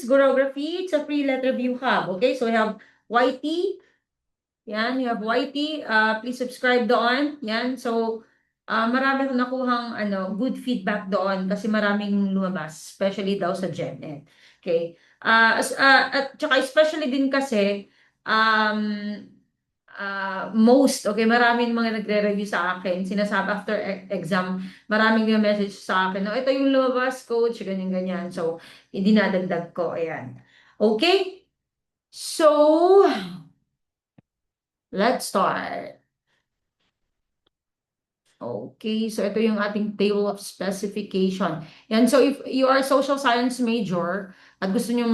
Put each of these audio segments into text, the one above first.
Gurography. It's a free letter view hub. Okay, so we have YT. Yan, you have YT. Please subscribe doon. Yan, so marami akong nakuhang good feedback doon kasi maraming lumabas, especially daw sa GenEd. Okay. At saka especially din kasi um, maraming mga nagre-review sa akin. Sinasabi after exam, maraming yung message sa akin, no, ito yung lumabas, coach, ganyan-ganyan. So, dinadagdag ko. Ayan. Okay? So, let's start. Okay, so ito yung ating table of specification. Yan, so if you are social science major at gusto niyo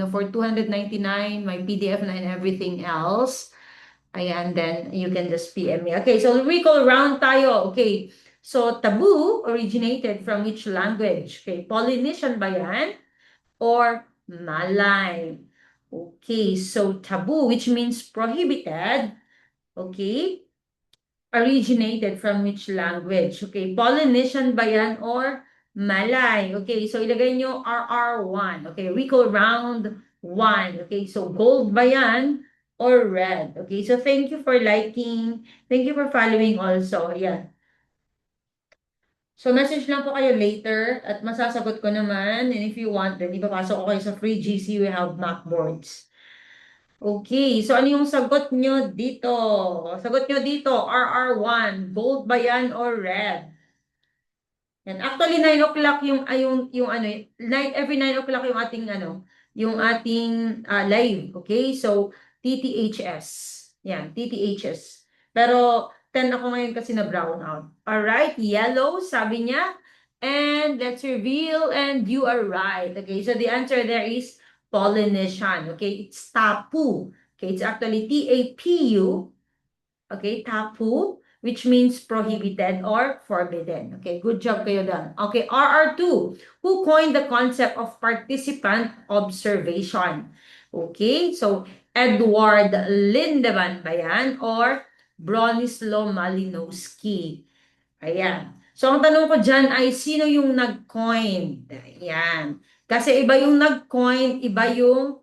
for 299, may PDF na and everything else. Ayan, then you can just PM me. Okay, so recall round tayo. Okay, so taboo originated from which language? Okay, Polynesian ba yan? Or Malay? Okay, so taboo, which means prohibited. Okay, originated from which language? Okay, Polynesian ba yan or Malay? Okay, so ilagay nyo RR1. Okay, recall round 1. Okay, so gold ba yan or red? Okay, so thank you for liking. Thank you for following also. Ayan. So message lang po kayo later at masasagot ko naman. And if you want, then ipapasok ko kayo sa free GC. We have mock boards. Okay, so ano yung sagot nyo dito? Sagot nyo dito, RR1, gold ba yan or red? Yan. Actually, 9 o'clock every 9 o'clock yung ating, live. Okay, so TTHS. Yan, TTHS. Pero 10 ako ngayon kasi na brown out. Alright, yellow, sabi niya. And let's reveal, and you are right. Okay, so the answer there is Polynesian. Okay, it's tapu. Okay, it's actually TAPU. Okay, tapu, which means prohibited or forbidden. Okay, good job kayo done. Okay, RR2. Who coined the concept of participant observation? Okay, so Edward Lindemann ba yan? Or Bronislaw Malinowski? Ayan. So, ang tanong ko dyan ay, sino yung nag-coin? Ayan. Kasi iba yung nag-coin, iba yung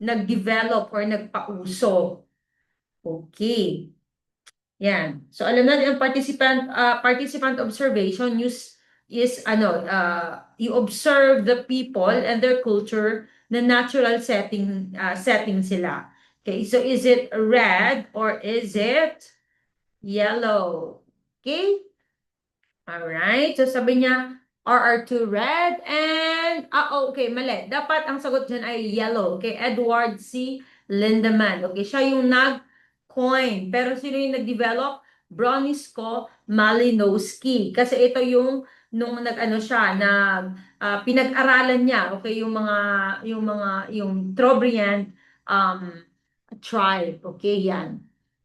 nag-develop or nagpauso. Okay. Yan. So alam natin ang participant observation you observe the people and their culture na natural setting sila. Okay, so is it red or is it yellow? Okay? All right. So sabi niya RR2 red and okay, mali. Dapat ang sagot diyan ay yellow. Okay, Edward C. Lindemann. Okay, siya yung nag-coin. Pero sino yung nag-develop? Bronislaw Malinowski. Kasi ito yung nung nag-ano siya, pinag-aralan niya, okay, yung Trobriand um tribe. Okay, yan.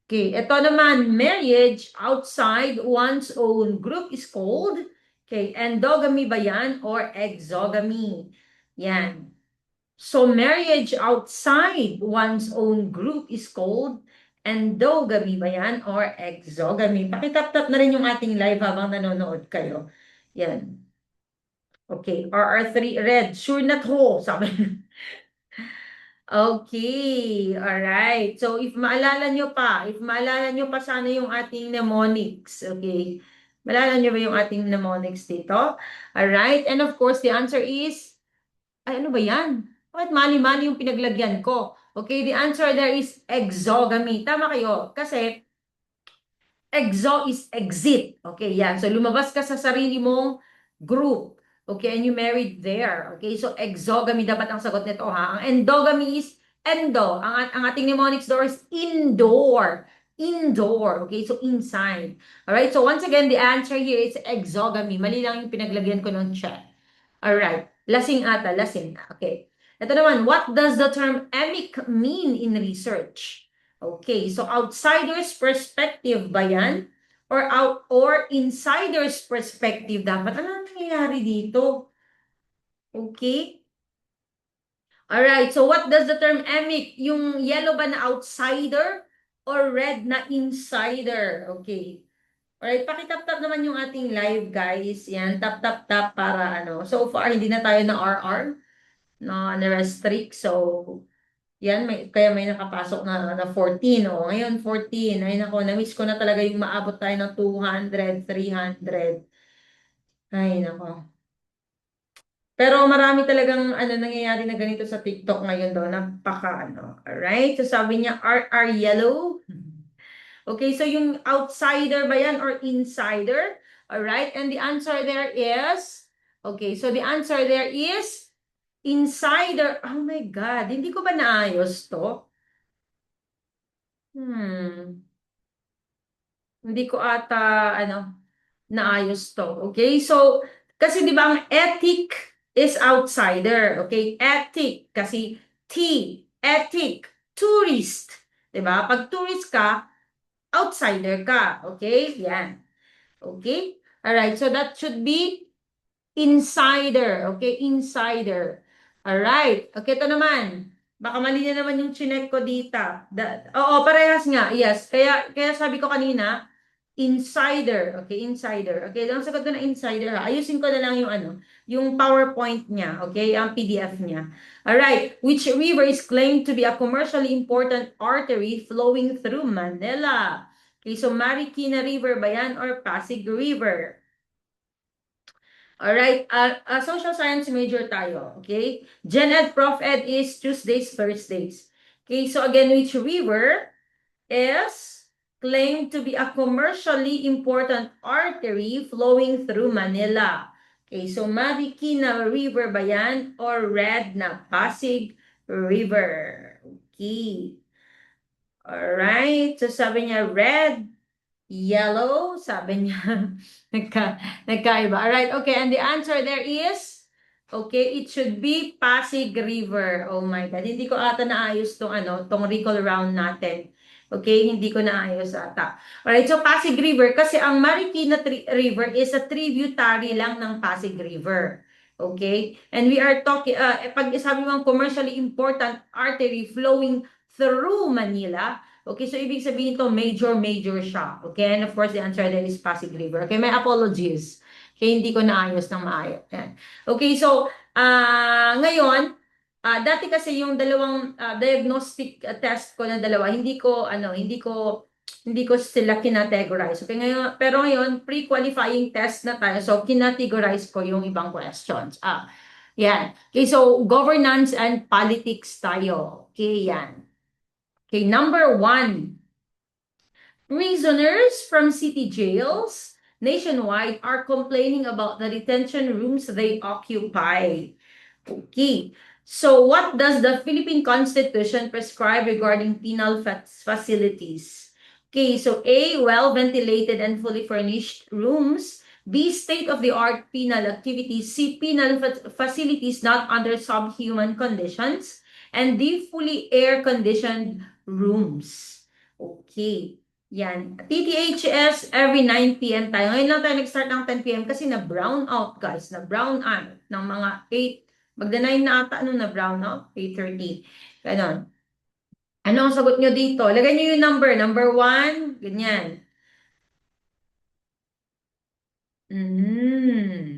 Okay, ito naman, marriage outside one's own group is called, okay, endogamy ba yan or exogamy? Yan. So, marriage outside one's own group is called endogamy ba yan or exogamy? Pakitap-tap na rin yung ating live habang nanonood kayo. Yan. Okay, RR3 red, sure na to, sabi. Okay, alright. So, if maalala nyo pa sana yung ating mnemonics, okay? Maalala nyo ba yung ating mnemonics dito? Alright, and of course, the answer is, ay, ano ba yan? Bakit mali-mali yung pinaglagyan ko? Okay, the answer there is exogamy. Tama kayo, kasi exo is exit. Okay, yan. So, lumabas ka sa sarili mong group. Okay, and you married there. Okay, so exogamy dapat ang sagot nito, ha? Ang endogamy is endo. Ang ating mnemonics door is indoor. Indoor. Okay, so inside. Alright, so once again, the answer here is exogamy. Mali lang yung pinaglagyan ko ng chat. Alright, lasing ata, lasing. Okay. Ito naman, what does the term emic mean in research? Okay, so outsider's perspective ba yan? Or insider's perspective dapat? Ano nangyayari dito? Okay? Alright, so what does the term emic? Yung yellow ba na outsider or red na insider? Okay. Alright, pakitap-tap naman yung ating live, guys. Yan, tap-tap-tap para ano. So far, hindi na tayo na RR. no, na-restrict. So, yan, kaya may nakapasok na 14. O, ngayon 14. Ay, nako, na-miss ko na talaga yung maabot tayo ng 200, 300. Ay, nako. Pero marami talagang nangyayari na ganito sa TikTok ngayon daw. Napaka Alright? So sabi niya, RR Yellow. Okay, so yung outsider ba yan or insider? Alright? And the answer there is, okay, so the answer there is insider. Oh my God, hindi ko ba naayos to? Hmm, hindi ko ata, naayos to. Okay, so, kasi di ba ang ethic is outsider. Okay, ethic, kasi T, ethic, tourist. Di ba? Pag tourist ka, outsider ka. Okay, yan. Okay, alright, so that should be insider. Okay, insider. Alright, okay, ito naman. Baka mali na naman yung chinek ko dito. Oo, parehas nga. Yes, kaya sabi ko kanina, insider. Okay, insider. Okay, lang sagot ko na insider ha. Ayusin ko na lang yung yung PowerPoint niya. Okay, ang PDF niya. Alright, which river is claimed to be a commercially important artery flowing through Manila? Okay, so Marikina River ba yan or Pasig River? Alright, social science major tayo, okay? Gen Ed, Prof Ed is Tuesdays, Thursdays. Okay, so again, which river is claimed to be a commercially important artery flowing through Manila? Okay, so Marikina River ba yan or red na Pasig River? Okay. Alright, so sabi niya red, yellow, sabi niya. Nagkaiba. Alright, okay. And the answer there is, okay, it should be Pasig River. Oh my God. Hindi ko ata naayos tong recall round natin. Okay, hindi ko naayos ata. Alright, so Pasig River, kasi ang Marikina River is a tributary lang ng Pasig River. Okay? And we are talking, pag sabi mo commercially important artery flowing through Manila. Okay, so ibig sabihin to major siya. Okay, and of course the answer there is Pasig River. Okay, my apologies. Okay, hindi ko naayos ng maayos. Yan. Okay, so ngayon, dati kasi yung dalawang diagnostic test ko na dalawa, hindi ko sila kinategorize. Okay, ngayon, pero ngayon pre-qualifying test na tayo. So kinategorize ko yung ibang questions. Yan. Okay, so governance and politics tayo. Okay, yan. Okay, number 1. Prisoners from city jails nationwide are complaining about the detention rooms they occupy. Okay, so what does the Philippine Constitution prescribe regarding penal facilities? Okay, so A, well-ventilated and fully furnished rooms. B, state-of-the-art penal activities. C, penal facilities not under subhuman conditions. And D, fully air-conditioned rooms. Okay. Yan. TTHS every 9 p.m. tayo. Ngayon lang tayo nag-start ng 10 p.m. kasi na-brown out, guys. Na-brown out ng mga 8. Magda-9 na ata na brown out. 8:30. Ganon. Ano ang sagot nyo dito? Lagay nyo yung number. Number 1. Ganyan.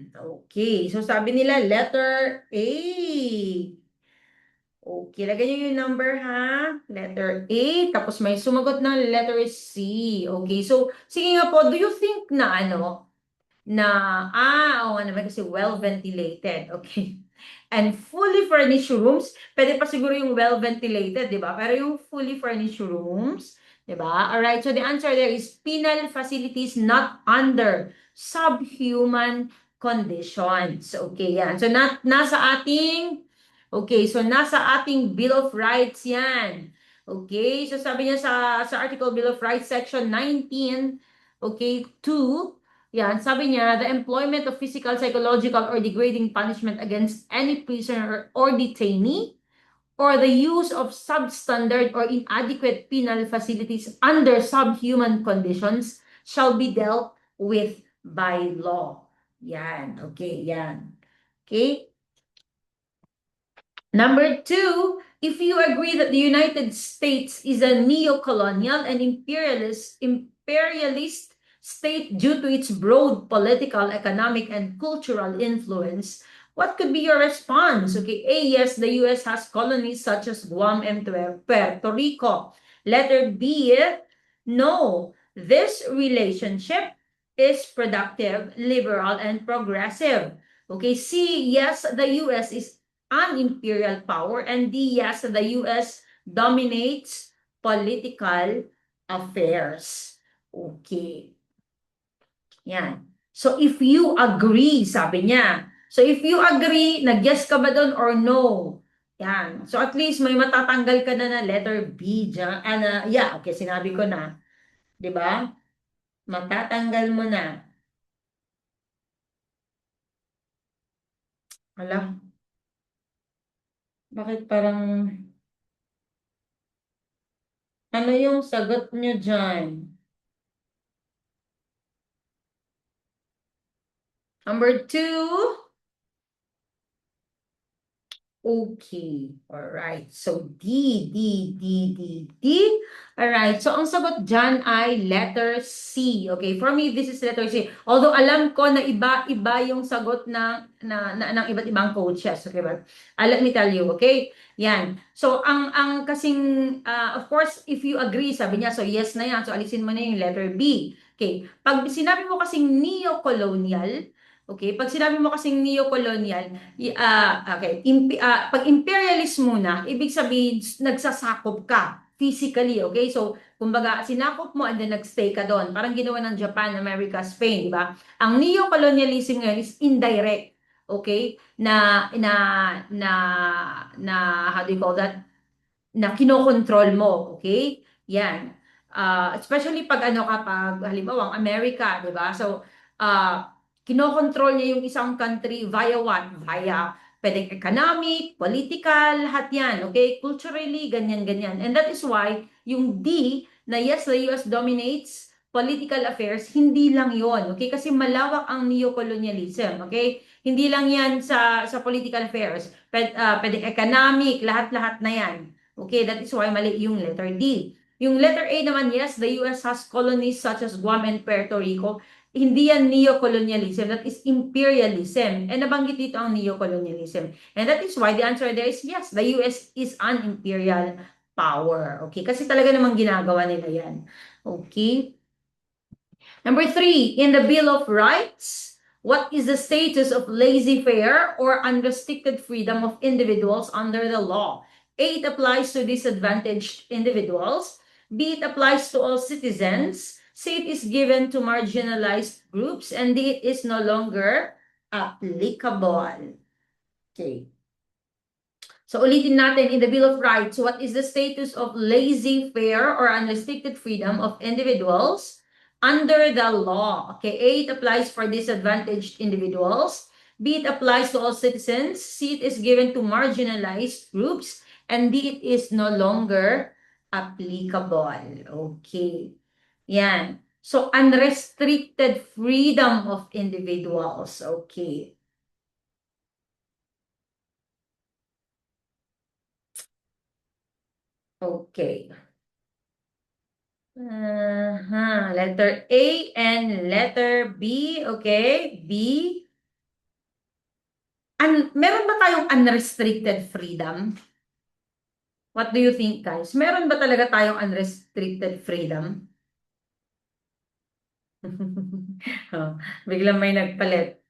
Okay. So, sabi nila, letter A. Okay, lagay nyo yung number ha. Letter A, tapos may sumagot ng letter C. Okay, so sige nga po, do you think na oo nga naman kasi well-ventilated, okay? And fully furnished rooms, pwede pa siguro yung well-ventilated, di ba? Pero yung fully furnished rooms, di ba? Alright, so the answer there is penal facilities not under subhuman conditions. Okay, yan. So, nasa ating Bill of Rights yan. Okay, so sabi niya sa article Bill of Rights section 19, okay, 2, yan, sabi niya, the employment of physical, psychological, or degrading punishment against any prisoner or detainee, or the use of substandard or inadequate penal facilities under subhuman conditions shall be dealt with by law. Yan, okay, yan. Okay? Number 2, if you agree that the United States is a neo-colonial and imperialist state due to its broad political, economic, and cultural influence, What could be your response? Okay, A, yes, the US has colonies such as Guam and Puerto Rico. Letter B, no, this relationship is productive, liberal, and progressive. Okay, C, yes, the US is an imperial power. And D, yes, the US dominates political affairs. Okay. Yan. So if you agree, sabi niya. So if you agree, nag-yes ka ba doon or no? Yan. So at least may matatanggal ka na letter B dyan. Yeah, okay, sinabi ko na. 'Di ba? Matatanggal mo na. Hala, bakit parang ano yung sagot niyo dyan? Number 2. Okay. Alright. So, D, D, D, D, D. Alright. So, ang sagot dyan ay letter C. Okay. For me, this is letter C. Although, alam ko na iba-iba yung sagot ng iba't ibang coaches. Okay ba? Let me tell you. Okay? Yan. So, ang kasing, of course, if you agree, sabi niya, so yes na yan. So, alisin mo na yung letter B. Okay. Pag sinabi mo kasing neo-colonial, okay, pag sinabi mo kasing neo-colonial, okay, pag imperialist muna, ibig sabihin nagsasakop ka physically, okay? So, kumbaga, sinakop mo and then nagstay ka doon. Parang ginawa ng Japan, America, Spain, di ba? Ang neo-colonialism ngayon is indirect, okay? Na how do you call that? Na kinokontrol mo, okay? Yan. Especially pag ano kapag halimbawa ang Amerika, 'di ba? So, kinokontrol niya yung isang country via what? Via pwedeng economic, political, lahat yan, okay? Culturally, ganyan-ganyan. And that is why yung D na yes, the US dominates political affairs, hindi lang yon, okay? Kasi malawak ang neocolonialism, okay? Hindi lang yan sa political affairs, pwedeng economic, lahat-lahat na yan. Okay, that is why mali yung letter D. Yung letter A naman, yes, the US has colonies such as Guam and Puerto Rico. Hindi yan neo-colonialism, that is imperialism. And nabanggit dito ang neo-colonialism. And that is why the answer there is yes, the US is an imperial power. Okay, kasi talaga namang ginagawa nila yan. Okay. Number 3, in the Bill of Rights, what is the status of laissez-faire or unrestricted freedom of individuals under the law? A, it applies to disadvantaged individuals. B, it applies to all citizens. C, it is given to marginalized groups. And D, it is no longer applicable. Okay. So ulitin natin, in the Bill of Rights, what is the status of laissez-faire or unrestricted freedom of individuals under the law? Okay, A, it applies for disadvantaged individuals. B, it applies to all citizens. C, it is given to marginalized groups. And D, it is no longer applicable. Okay. Yan. So, unrestricted freedom of individuals. Okay. Okay. Letter A and letter B. Okay, B. Meron ba tayong unrestricted freedom? What do you think, guys? Meron ba talaga tayong unrestricted freedom? Oh, biglang may nagpalit.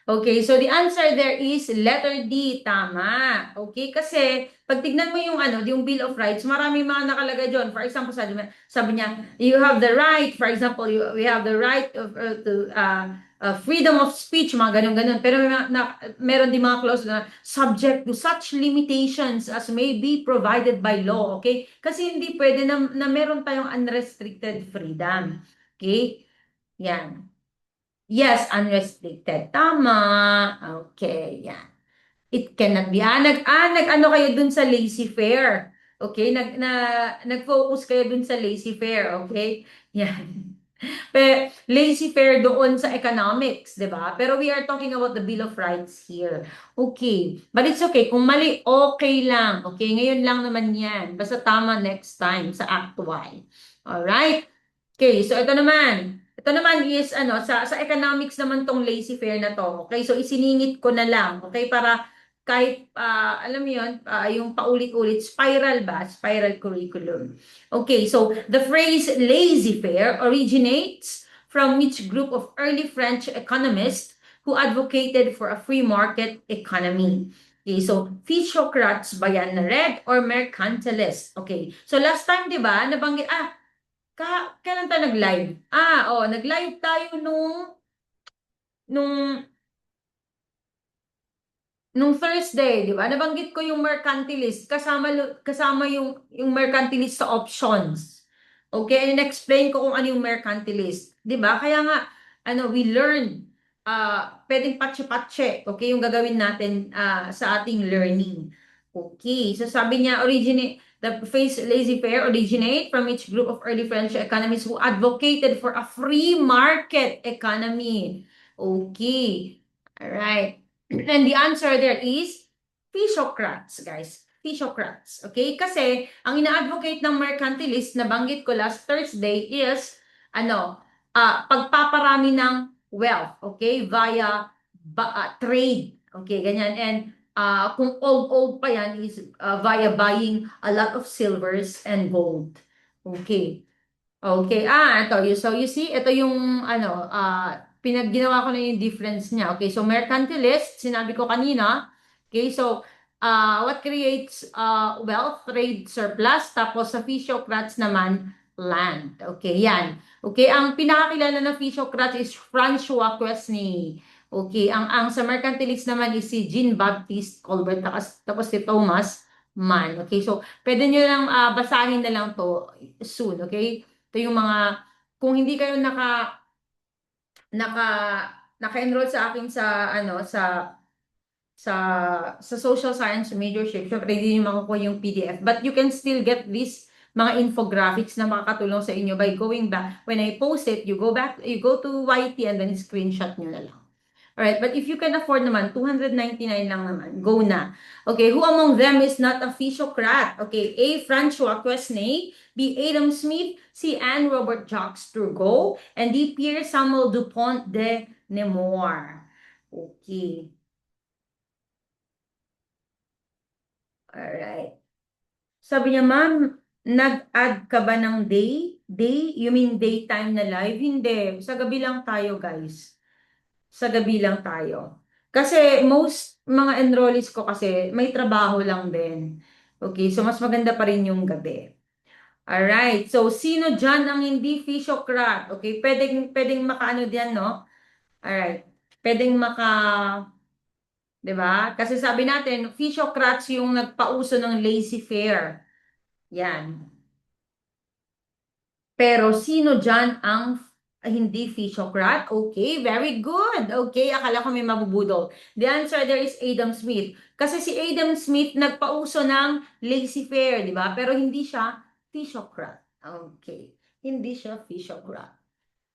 Okay, so the answer there is letter D, tama. Okay, kasi pag tignan mo yung yung Bill of Rights, marami mga nakalagay doon. For example, sabi niya, you have the right, for example, we have the right to freedom of speech, mga ganun-ganun. Pero meron din mga clause na subject to such limitations as may be provided by law. Okay? Kasi hindi pwede na meron tayong unrestricted freedom. Okay? Yan. Yes, unrestricted. Tama. Okay, yan. It cannot be. Ano kayo dun sa laissez-faire. Okay, nag-focus kayo dun sa laissez-faire, okay? Yan. Laissez-faire doon sa economics, 'di ba? Pero we are talking about the Bill of Rights here. Okay, but it's okay. Kung mali, okay lang. Okay, ngayon lang naman 'yan. Basta tama next time sa Act Y. Alright? Okay, so ito naman. Ito naman is ano sa economics naman tong laissez-faire na to. Okay? So isiningit ko na lang, okay? Para kahit alam mo 'yun, yung paulit-ulit spiral ba? Spiral curriculum. Okay, so the phrase laissez-faire originates from which group of early French economists who advocated for a free market economy. Okay, so Physiocrats ba yan na red or mercantilist? Okay, so last time, di ba, nabanggit, kailan tayo nag-live? Nag-live tayo nung nung Thursday, di ba? Nabanggit ko yung mercantilist, kasama yung mercantilist sa options. Okay, and explain ko kung ano yung mercantilist. Di ba? Kaya nga, we learn, pwedeng patse-patse, okay, yung gagawin natin sa ating learning. Okay, so sabi niya, the phrase laissez-faire originate from each group of early French economists who advocated for a free market economy. Okay, all right. And the answer there is Physiocrats, guys. Physiocrats. Okay? Kasi, ang ina-advocate ng mercantilist, na banggit ko last Thursday, is, pagpaparami ng wealth. Okay? Via trade. Okay? Ganyan. And, kung old pa yan, is via buying a lot of silvers and gold. Okay? Okay. So you see, ito yung ginawa ko na yung difference niya. Okay, so mercantilist, sinabi ko kanina. Okay, so what creates wealth, trade surplus, tapos sa physiocrats naman, land. Okay, yan. Okay, ang pinakakilala na physiocrats is Francois Quesnay. Okay, ang sa mercantilist naman is si Jean-Baptiste Colbert, tapos si Thomas Mann. Okay, so pwede nyo lang basahin na lang to soon. Okay, ito yung mga, kung hindi kayo naka naka-enroll sa akin sa sa social science majorship, syempre hindi nyo makukuha yung PDF. But you can still get this mga infographics na makakatulong sa inyo by going back. When I post it, you go to YT and then screenshot nyo na lang. Alright, but if you can afford naman, 299 lang naman, go na. Okay, who among them is not a physiocrat? Okay, A. Francois Quesnay, B. Adam Smith, C. Anne Robert Jacques Turgot, and D. Pierre Samuel Dupont de Nemours. Okay. Alright. Sabi niya, ma'am, nag-add ka ba ng day? Day? You mean daytime na live? Hindi. Sa gabi lang tayo, guys. Sa gabi lang tayo. Kasi most mga enrollees ko kasi may trabaho lang din. Okay, so mas maganda pa rin yung gabi. Alright, so sino dyan ang hindi physiocrat? Okay, pwedeng makaano diyan, no? Alright, pwedeng diba? Kasi sabi natin, physiocrats yung nagpauso ng laissez-faire. Yan. Pero sino dyan ang hindi physiocrat? Okay, very good. Okay, akala ko may mabubudol. The answer there is Adam Smith. Kasi si Adam Smith nagpauso ng laissez-faire, di ba? Pero hindi siya physiocrat. Okay, hindi siya physiocrat.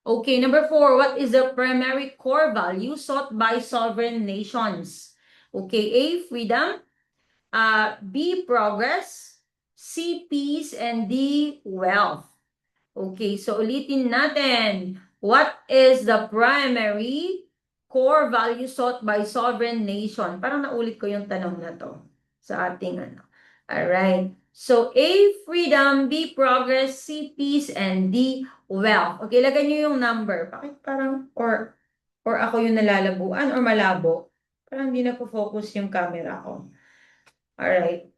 Okay, number 4, what is the primary core value sought by sovereign nations? Okay, A, freedom, B, progress, C, peace, and D, wealth. Okay, so ulitin natin. What is the primary core value sought by sovereign nation? Parang naulit ko yung tanong na to sa ating ano. Alright. So, A, freedom, B, progress, C, peace, and D, wealth. Okay, lagay nyo yung number. Bakit parang, or ako yung nalalabuan, or malabo? Parang hindi na po focus yung camera ko. Alright.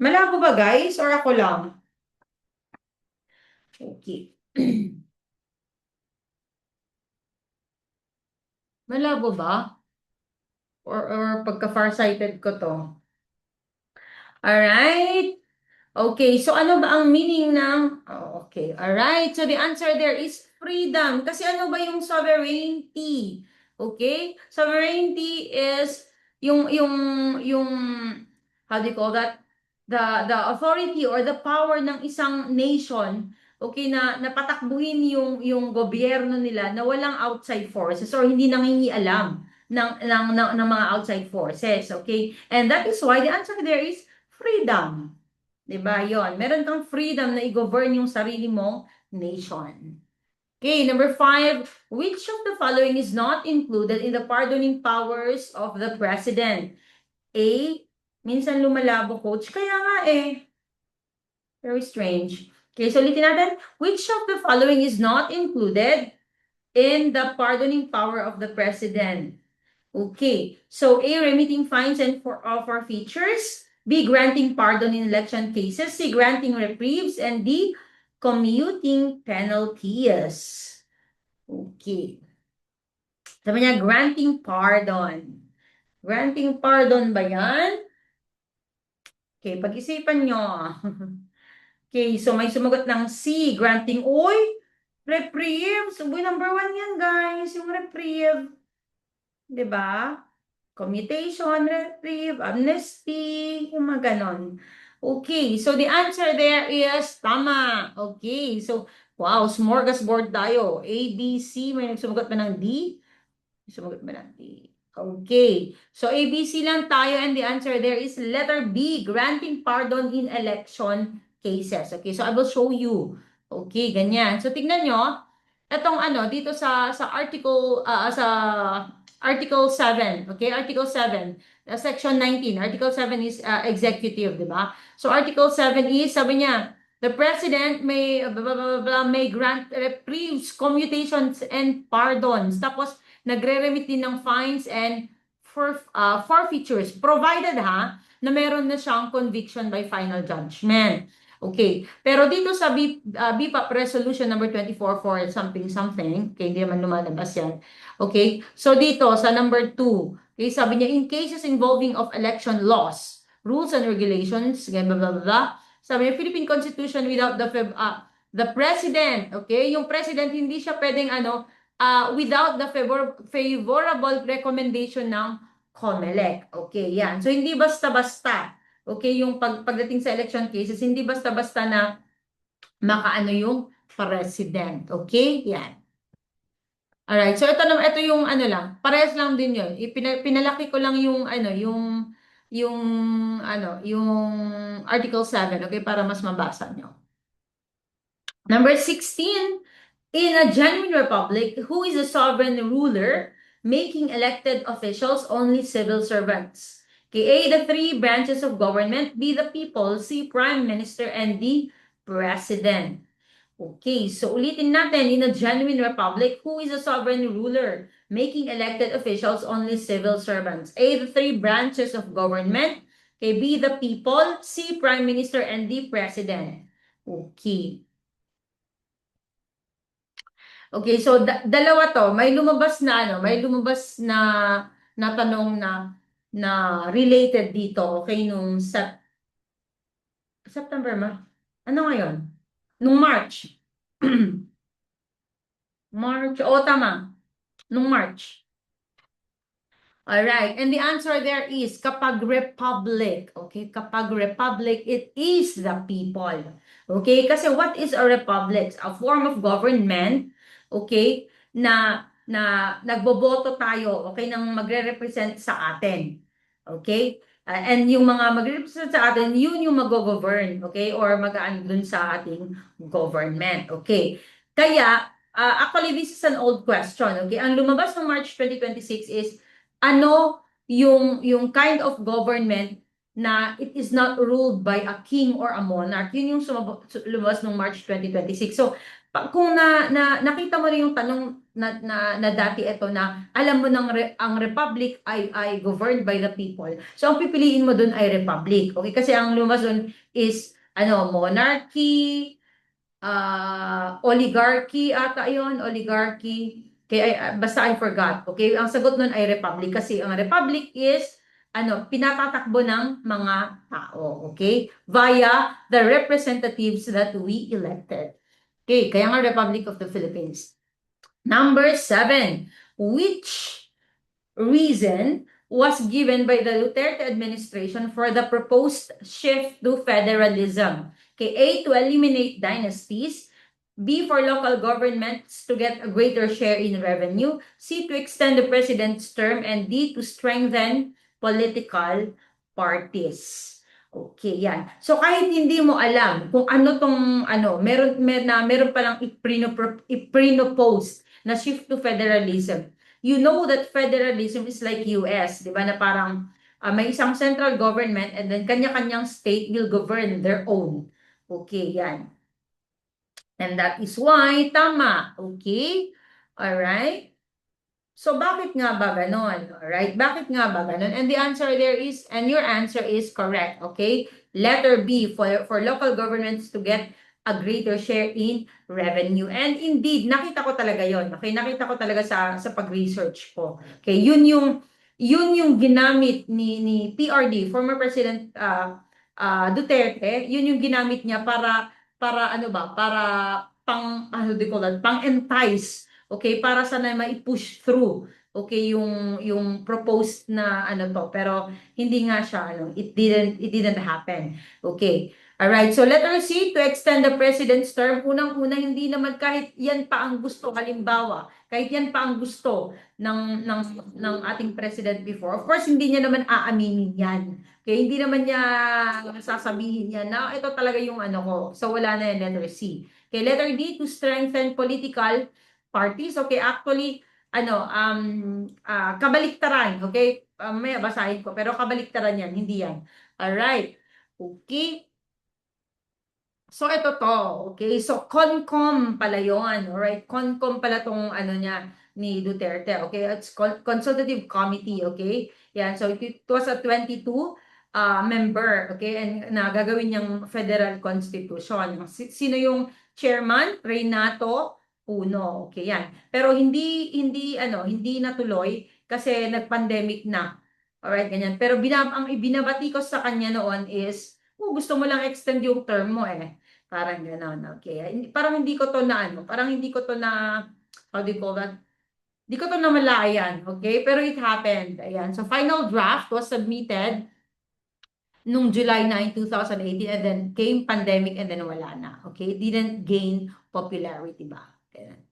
Malabo ba, guys? Or ako lang? Okay. Malabo ba? Or pagka-farsighted ko to? Alright? Okay, so ano ba ang meaning ng... okay, alright. So the answer there is freedom. Kasi ano ba yung sovereignty? Okay? Sovereignty is yung how do you call that? The authority or the power ng isang nation, okay, na napatakbuhin yung gobyerno nila na walang outside forces or hindi nangingialam ng mga outside forces, okay? And that is why the answer there is freedom. Diba? Yon. Meron kang freedom na i-govern yung sarili mong nation. Okay, number 5, which of the following is not included in the pardoning powers of the president? A, minsan lumalabo, coach. Kaya nga eh. Very strange. Okay, so ulitin natin. Which of the following is not included in the pardoning power of the president? Okay, so A, remitting fines and forfeitures. B, granting pardon in election cases. C, granting reprieves. And D, commuting penalties. Okay. Sabi niya, granting pardon. Granting pardon ba yan? Okay, pag-isipan nyo. Okay, so may sumagot ng C, granting, uy, reprieve. So, number 1 yan, guys, yung reprieve. Diba? Commutation, reprieve, amnesty, yung mga ganon. Okay, so the answer there is tama. Okay, so, wow, smorgasbord tayo. A, B, C, may nagsumagot ba ng D? Sumagot ba ng D? Okay, so A, B, C lang tayo and the answer there is letter B, granting pardon in election cases. Okay, so I will show you. Okay, ganyan. So tignan nyo, etong ano, dito sa Article 7, okay? Article 7, Section 19. Article 7 is executive, di ba? So Article 7 is, sabi niya, the president may may grant reprieves, commutations, and pardons. Tapos nagre-remit din ng fines and forfeitures, provided na meron na siyang conviction by final judgment. Okay. Pero dito sa BPAP Resolution number 24 for something, okay, hindi naman lumalabas yan. Okay. So dito sa number 2, okay, sabi niya, in cases involving of election laws, rules and regulations, blah, blah, blah, sabi niya, Philippine Constitution without the president, okay, yung president hindi siya pwedeng without the favorable recommendation ng COMELEC. Okay, yan. So hindi basta-basta. Okay, yung pagdating sa election cases, hindi basta-basta na makaano yung president. Okay? Yan. Alright, so ito yung ano lang, parehas lang din yun. Pinalaki ko lang yung yung Article 7, okay, para mas mabasa nyo. Number 16, in a genuine republic, who is a sovereign ruler, making elected officials only civil servants? Okay, A, the 3 branches of government, B, the people, C, prime minister, and D, president. Okay, so ulitin natin, in a genuine republic, who is a sovereign ruler, making elected officials only civil servants? A, the 3 branches of government, okay, B, the people, C, prime minister, and D, president. Okay. Okay, so dalawa to, may lumabas na tanong na related dito, okay, nung September ano ngayon? Nung March. March, tama. Nung March. Alright, and the answer there is kapag republic, okay? Kapag republic, it is the people. Okay? Kasi what is a republic? A form of government, okay, na nagboboto tayo, okay, nang magre-represent sa atin. Okay? And yung mga magre-represent sa atin, yun yung mag-govern, okay? Or mag-aan dun sa ating government, okay? Kaya, actually, this is an old question, okay? Ang lumabas ng March 2026 is ano yung kind of government na it is not ruled by a king or a monarch. Yun yung lumabas ng March 2026. So, kung nakita mo rin yung tanong na dati ito na alam mo ang republic ay governed by the people. So, ang pipiliin mo dun ay republic. Okay? Kasi ang lumabas dun is monarchy, oligarchy ata yun, oligarchy. Kaya basta I forgot. Okay, ang sagot nun ay republic kasi ang republic is pinatatakbo ng mga tao, okay? Via the representatives that we elected. Okay, kaya nga Republic of the Philippines. Number 7, which reason was given by the Duterte administration for the proposed shift to federalism? Okay, A, to eliminate dynasties, B, for local governments to get a greater share in revenue, C, to extend the president's term, and D, to strengthen political parties. Okay, yan. So kahit hindi mo alam kung ano tong ano, meron palang iprinopose na shift to federalism. You know that federalism is like US, 'di ba? Na parang may isang central government and then kanya-kanyang state will govern their own. Okay, yan. And that is why tama. Okay? All right? So bakit nga ba ganon? Alright, bakit nga ba ganon? And the answer there is, and your answer is correct, okay? Letter B, for local governments to get a greater share in revenue. And indeed, nakita ko talaga yon. Okay, nakita ko talaga sa pag-research ko. Okay, yun yung ginamit ni PRD, former President Duterte, yun yung ginamit niya para ano ba, para ano do you call that, pang entice. Okay, para sana mai-push through. Okay, yung proposed na ano to, pero hindi nga siya ano, it didn't happen. Okay. All right. So letter C, to extend the president's term. Unang-una, hindi naman kahit yan pa ang gusto, halimbawa, kahit yan pa ang gusto ng ating president before. Of course, hindi niya naman aaminin yan. Okay, hindi naman niya sasabihin yan na ito talaga yung ano ko. So wala na yan, letter C. Okay, letter D, to strengthen political parties. Okay, actually, ano, kabaliktaran. Okay, may basahin ko, pero kabaliktaran yan, hindi yan. Alright. Okay. So, ito to. Okay, so CONCOM pala yun. Alright, CONCOM pala tong ano niya ni Duterte. Okay, it's called Consultative Committee. Okay, yan. So, it was a 22 member. Okay, and na gagawin niyang federal constitution. Sino yung chairman? Renato Puno. Okay, yan. Pero hindi natuloy kasi nag-pandemic na. Alright, ganyan. Pero ang ibinabati ko sa kanya noon is, gusto mo lang extend yung term mo eh. Parang gano'n, okay. Parang hindi ko to na ano, parang hindi ko to na, how do you call that? Hindi ko to namalayan, okay? Pero it happened. Ayan. So, final draft was submitted nung July 9, 2018 and then came pandemic and then wala na. Okay? Didn't gain popularity ba? Ganun.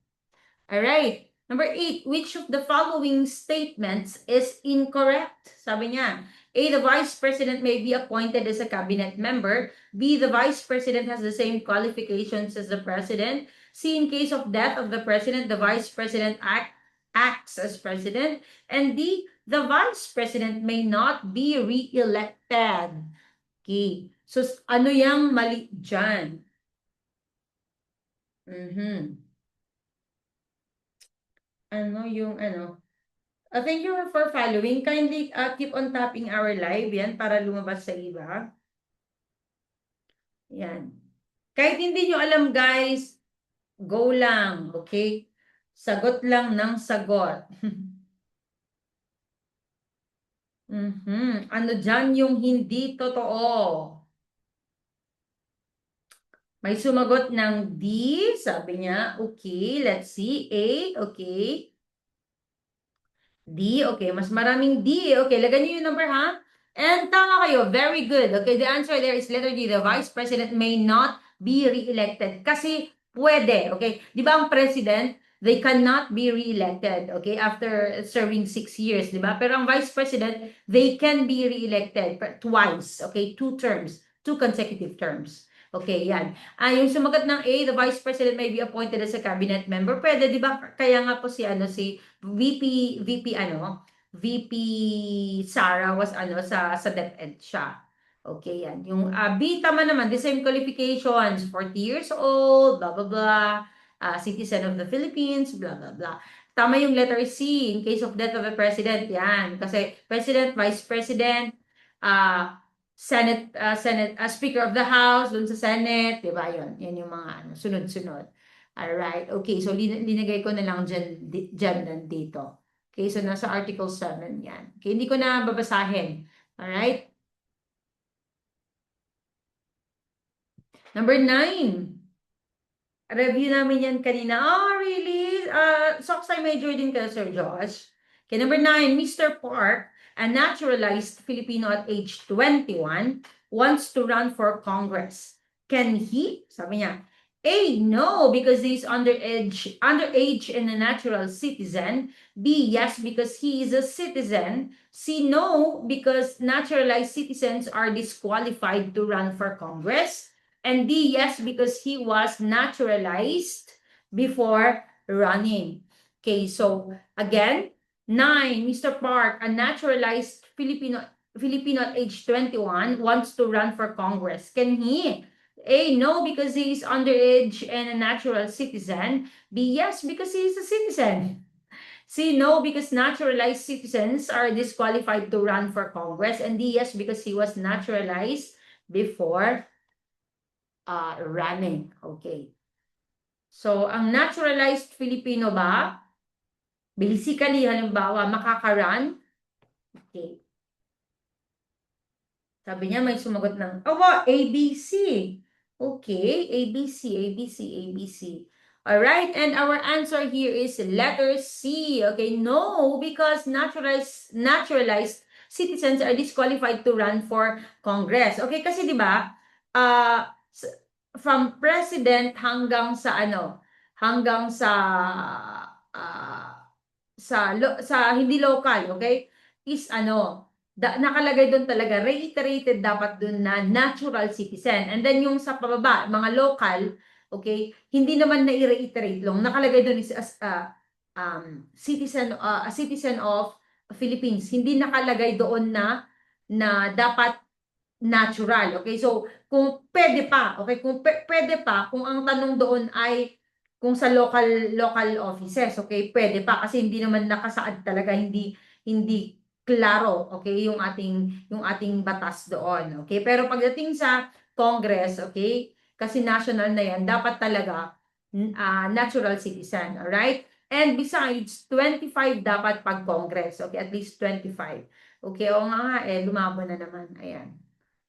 All right. Number 8, which of the following statements is incorrect? Sabi niya, A, the vice president may be appointed as a cabinet member. B, the vice president has the same qualifications as the president. C, in case of death of the president, the vice president acts as president. And D, the vice president may not be re-elected. Okay. So, ano yung mali dyan? Ano yung ano? Thank you for following. Kindly keep on tapping our live yan para lumabas sa iba. Yan. Kahit hindi nyo alam guys, go lang, okay? Sagot lang ng sagot. Ano dyan yung hindi totoo? May sumagot ng D, sabi niya, okay, let's see, A, okay. D, okay, mas maraming D, okay, lagyan niyo yung number ha. And tama kayo, very good. Okay, the answer there is letter D, the vice president may not be re-elected. Kasi pwede, okay? Di ba ang president, they cannot be re-elected, okay, after serving 6 years, di ba? Pero ang vice president, they can be re-elected twice, okay, 2 terms, 2 consecutive terms. Okay, yan. Yung sumagot ng A, the vice president may be appointed as a cabinet member. Pwede, di ba? Kaya nga po si VP Sara was sa DepEd siya. Okay, yan. Yung B, tama naman, the same qualifications, 40 years old, blah, blah, blah, citizen of the Philippines, blah, blah, blah. Tama yung letter C, in case of death of the president, yan. Kasi president, vice president, Senate, Speaker of the House, dun sa Senate, di ba yun? Yan yung mga sunod-sunod. Alright, okay, so linagay ko na lang dyan dito. Okay, so nasa Article 7 yan. Okay, hindi ko na babasahin. Alright? Number 9. Review namin yan kanina. Oh, really? Socksai major din ka, Sir Josh. Okay, number 9, Mr. Park, a naturalized Filipino at age 21, wants to run for Congress. Can he? Sabi niya, A, no, because he's underage and a natural citizen. B, yes, because he is a citizen. C, no, because naturalized citizens are disqualified to run for Congress. And D, yes, because he was naturalized before running. Okay, so again, 9, Mr. Park, a naturalized Filipino at age 21, wants to run for Congress. Can he? A, no, because he is underage and a natural citizen. B, yes, because he is a citizen. C, no, because naturalized citizens are disqualified to run for Congress. And D, yes, because he was naturalized before running. Okay. So, ang naturalized Filipino ba, basically, halimbawa, makakaran. Okay. Sabi niya, may sumagot ng, A, B, C. Okay, A, B, C, A, B, C, A, B, C. Alright, and our answer here is letter C. Okay, no, because naturalized citizens are disqualified to run for Congress. Okay, kasi di ba, uh, from president hanggang sa hanggang uh, sa hindi local, okay, is nakalagay doon talaga, reiterated dapat doon na natural citizen. And then yung sa pababa, mga local, okay, hindi naman na-reiterate lang. Nakalagay doon is as a citizen of Philippines. Hindi nakalagay doon na dapat natural. Okay, so kung pwede pa, okay, kung pwede pa, kung ang tanong doon ay kung sa local offices, okay, pwede pa kasi hindi naman nakasaad talaga, hindi klaro, okay, yung ating batas doon, okay? Pero pagdating sa Congress, okay, kasi national na yan, dapat talaga natural citizen, alright? And besides, 25 dapat pag Congress, okay, at least 25. Okay, o nga lumabo na naman, ayan.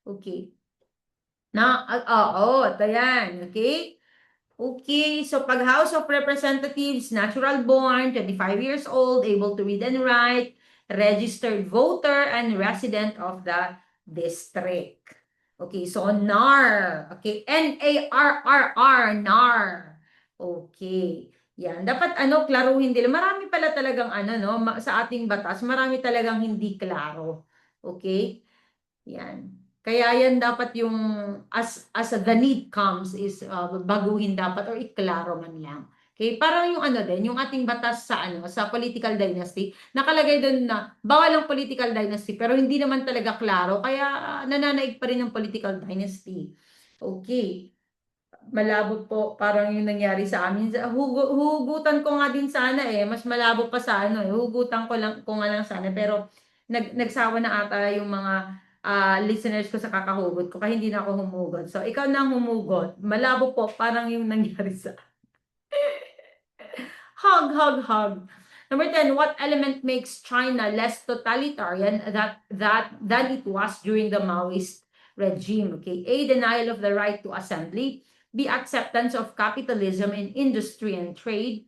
Okay. Ito yan, okay? Okay, so pag House of Representatives, natural born, 25 years old, able to read and write, registered voter, and resident of the district. Okay, so NAR. Okay, N-A-R-R-R, NAR. Okay. Yan, dapat klaruhin din. Marami pala talagang sa ating batas, marami talagang hindi klaro. Okay? Yan. Kaya yan dapat yung as the need comes is baguhin dapat or iklaro man lang. Okay, parang yung din, yung ating batas sa political dynasty, nakalagay doon na bawal ang political dynasty pero hindi naman talaga klaro kaya nananaig pa rin ang political dynasty. Okay. Malabo po, parang yung nangyari sa amin. Hugutan ko nga din sana mas malabo pa sa hugutan ko nga lang sana pero nagsawa na ata yung mga listeners ko sa kakahugot ko kaya hindi na ako humugot. So, ikaw na ang humugot. Malabo po, parang yung nangyari sa hug, hug, hug. Number 10, what element makes China less totalitarian than it was during the Maoist regime? Okay, A, denial of the right to assembly. B, acceptance of capitalism in industry and trade.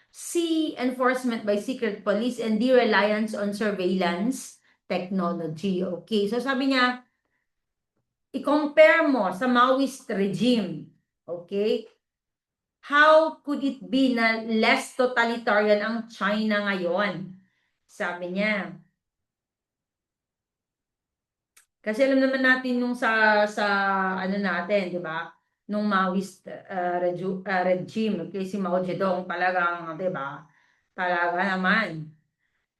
C, enforcement by secret police. And D, reliance on surveillance technology. Okay, so sabi niya, i-compare mo sa Maoist regime. Okay? How could it be na less totalitarian ang China ngayon? Sabi niya. Kasi alam naman natin nung sa natin, 'di ba? Nung Maoist regime, okay, si Mao Zedong talagang, 'di ba? Talaga naman.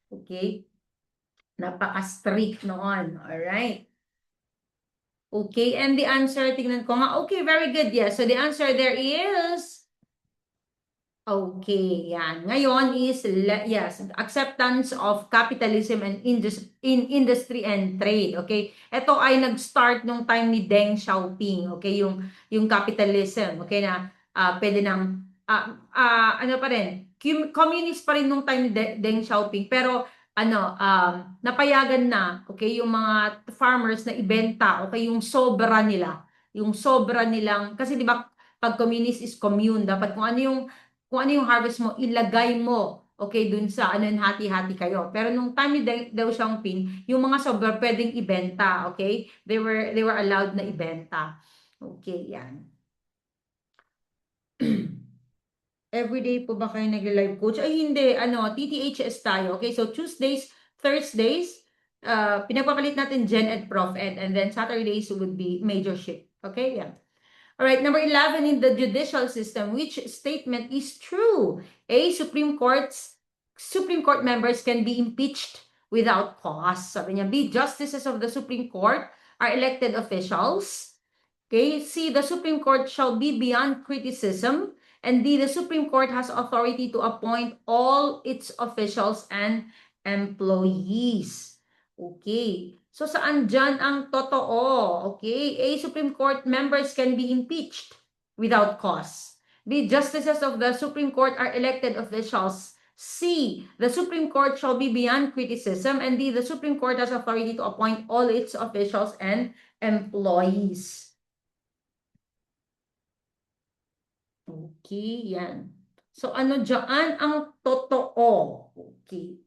Okay? Napaka-strict noon. All right? Okay, and the answer, tingnan ko nga. Okay, very good. Yes. So the answer there is okay, yan. Ngayon is, yes, acceptance of capitalism and in industry and trade. Okay? Ito ay nag-start nung time ni Deng Xiaoping. Okay? Yung capitalism. Okay na pwede nang, ano pa rin, communist pa rin nung time ni Deng Xiaoping. Pero, napayagan na, okay, yung mga farmers na ibenta, okay, yung sobra nila. Yung sobra nilang, kasi di ba, pag communist is commune, dapat kung ano yung harvest mo, ilagay mo, okay, dun sa hati-hati kayo. Pero nung time ni Deng Xiaoping, yung mga sobra pwedeng ibenta, okay? They were allowed na ibenta. Okay, yan. Everyday po ba kayo nag-live coach? Ay, hindi. TTHS tayo. Okay, so Tuesdays Thursdays, pinagpapalit natin Gen Ed, Prof Ed, and then Saturdays would be majorship. Okay, yeah. All right, number 11, in the judicial system, which statement is true? A, Supreme Court members can be impeached without cause. Sabi niya, B, justices of the Supreme Court are elected officials. Okay, C, the Supreme Court shall be beyond criticism. And D, the Supreme Court has authority to appoint all its officials and employees. Okay. So saan dyan ang totoo? Okay. A, Supreme Court members can be impeached without cause. B, justices of the Supreme Court are elected officials. C, the Supreme Court shall be beyond criticism. And D, the Supreme Court has authority to appoint all its officials and employees. Okay, yan. So, ano dyan ang totoo? Okay.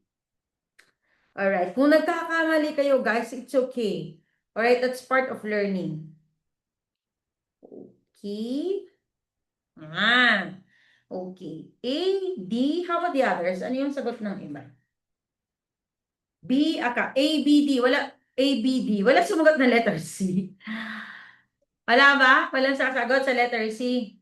Alright. Kung nagkakamali kayo, guys, it's okay. Alright, that's part of learning. Okay. Okay. A, D, how about the others? Ano yung sagot ng iba? B, A, B, D. Wala, A, B, D. Wala sumagot na letter C. Wala ba? Walang sasagot sa letter C.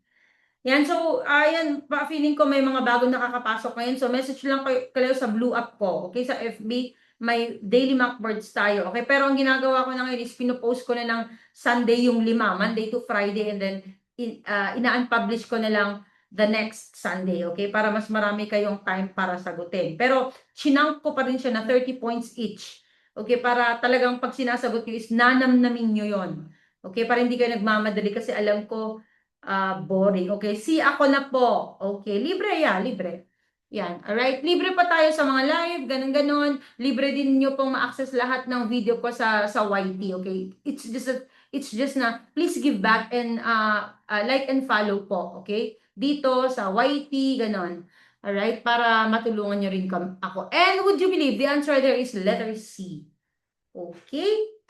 Yan, so, ayan, feeling ko may mga bagong nakakapasok ngayon. So, message lang kayo sa blue app ko. Okay, sa FB, may daily mockboards tayo. Okay, pero ang ginagawa ko na ngayon is pinopost ko na ng Sunday yung 5, Monday to Friday, and then ina-unpublish ko na lang the next Sunday. Okay, para mas marami kayong time para sagutin. Pero, chinank ko pa rin siya na 30 points each. Okay, para talagang pag sinasagot nyo is nanamnamin nyo yon. Okay, para hindi kayo nagmamadali kasi alam ko, boring. Okay, see ako na po. Okay, libre yan, libre. Yan, alright. Libre pa tayo sa mga live, ganun-ganon. Libre din nyo pong ma-access lahat ng video ko sa YT, okay? It's just na, please give back and like and follow po, okay? Dito sa YT, ganon. Alright, para matulungan nyo rin ako. And would you believe, the answer there is letter C. Okay?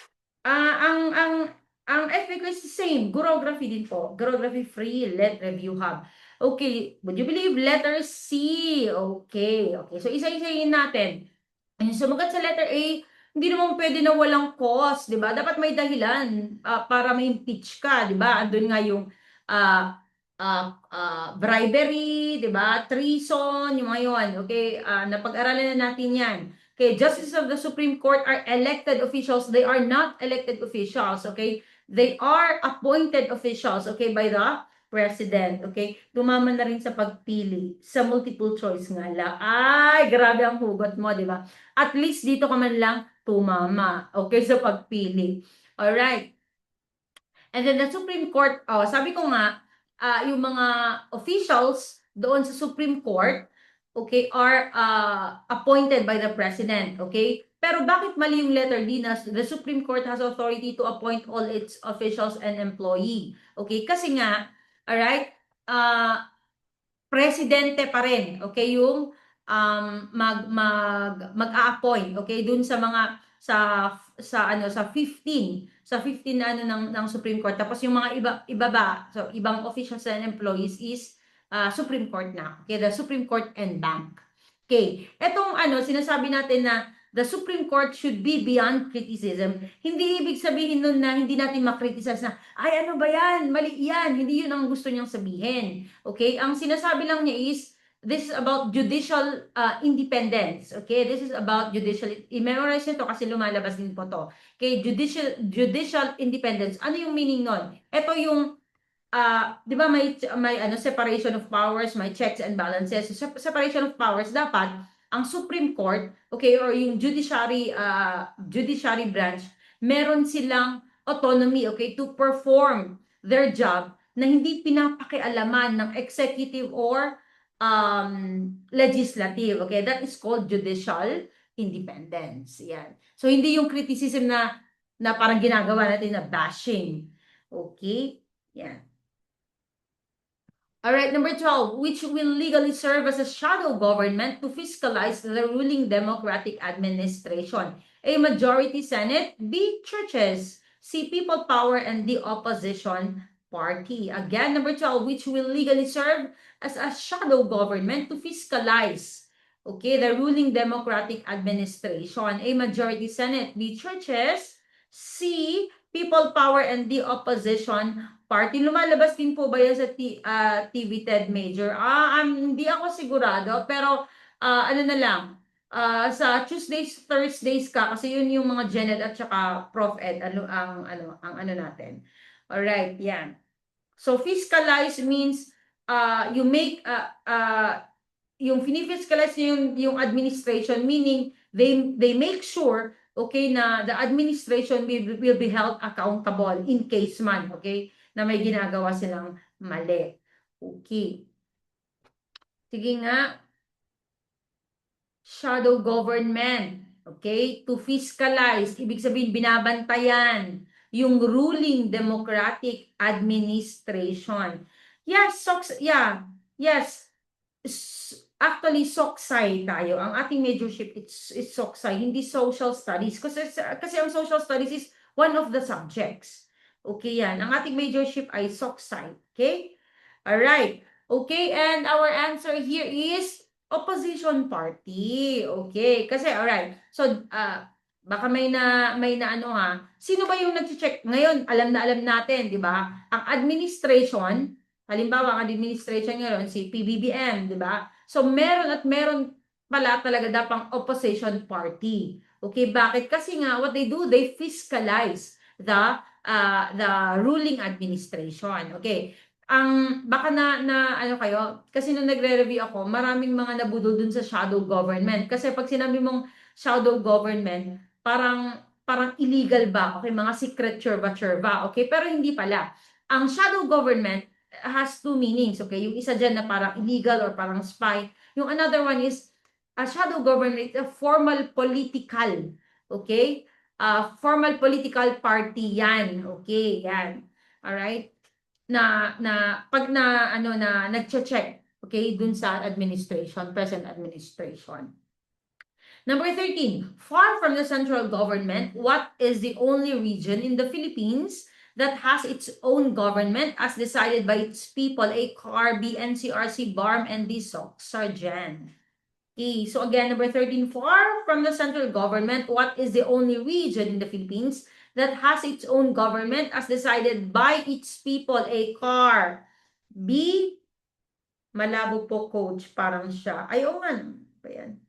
Ang FAQ is the same. Gurography din po. Gurography free let review hub. Okay. Would you believe letter C? Okay. Okay. So, isa-isayin natin. Yung sumagot sa letter A, hindi naman pwede na walang cause, di ba? Dapat may dahilan para may impeach ka, di ba? Andun nga yung bribery, di ba? Treason, yung mga yun. Okay? Napag-aralan na natin yan. Okay, justices of the Supreme Court are elected officials. They are not elected officials, okay? They are appointed officials, okay, by the President, okay? Tumama na rin sa pagpili. Sa multiple choice nga lang. Ay, grabe ang hugot mo, di ba? At least dito ka man lang tumama, okay, sa pagpili. Alright. And then the Supreme Court, sabi ko nga, yung mga officials doon sa Supreme Court, okay, are appointed by the President, okay? Pero bakit mali yung letter D na the Supreme Court has authority to appoint all its officials and employee? Okay, kasi nga, alright, presidente pa rin, okay, yung mag-a-appoint, okay, dun sa mga sa 15 na ng Supreme Court. Tapos yung mga iba ba, so ibang officials and employees is Supreme Court na. Okay, the Supreme Court and Bank. Okay, etong sinasabi natin na the Supreme Court should be beyond criticism. Hindi ibig sabihin nun na hindi natin makriticize na, ay ano ba yan, mali yan. Hindi yun ang gusto niyang sabihin. Okay, ang sinasabi lang niya is, this is about judicial independence. Okay, this is about judicial, i-memorize nyo to kasi lumalabas din po to. Okay, judicial independence. Ano yung meaning nun? Ito yung di ba may separation of powers, may checks and balances. So, separation of powers, dapat ang Supreme Court, okay, or yung judiciary branch, meron silang autonomy, okay, to perform their job na hindi pinapakialaman ng executive or legislative. Okay, that is called judicial independence. Yan. So, hindi yung criticism na parang ginagawa natin na bashing. Okay? Yan. All right, number 12, which will legally serve as a shadow government to fiscalize the ruling democratic administration. A, majority Senate. B, churches. C, people power and the opposition party. Again, number 12, which will legally serve as a shadow government to fiscalize Okay, the ruling democratic administration. A, majority Senate. B, churches. C, people power, and D, opposition party. Lumalabas din po ba yan sa TV TED Major? Hindi ako sigurado, pero ano na lang, sa Tuesdays, Thursdays ka, kasi yun yung mga Janet at saka Prof. Ed, ang ano natin. Alright, yan. So, fiscalize means you make yung finifiscalize yung administration, meaning they make sure, okay, na the administration will be held accountable in case man, okay, na may ginagawa silang mali. Okay. Sige nga. Shadow government, okay, to fiscalize, ibig sabihin binabantayan yung ruling democratic administration. Yes, yes. Actually, SOCSI tayo. Ang ating majorship is SOCSI, hindi social studies. Kasi ang social studies is one of the subjects. Okay yan. Ang ating majorship ay SOCSI. Okay? Alright. Okay, and our answer here is opposition party. Okay, kasi alright. So, baka may na ano ha. Sino ba yung nag-check? Ngayon, alam na alam natin, di ba? Ang administration, halimbawa, ang administration ngayon, si PBBM, di ba? So, meron pala talaga dapang opposition party. Okay, bakit? Kasi nga, what they do, they fiscalize the ruling administration. Okay, baka na ano kayo, kasi nung nagre-review ako, maraming mga nabudol dun sa shadow government. Kasi pag sinabi mong shadow government, parang illegal ba? Okay, mga secret churba-churba. Okay, pero hindi pala. Ang shadow government has two meanings. Okay, yung isa dyan na parang illegal or parang spy. Yung another one is a shadow government, a formal political. Okay, formal political party yan. Okay, yan. Alright? Pag nagche-check, okay, dun sa administration, present administration. Number 13, far from the central government, what is the only region in the Philippines that has its own government as decided by its people? A, CAR, B, NCRC, BARM, and D, Sargen. Okay, so again, number 13, far from the central government, what is the only region in the Philippines that has its own government as decided by its people? A, CAR. B, malabo po, coach, parang siya. Ay, oo nga. Ba yan?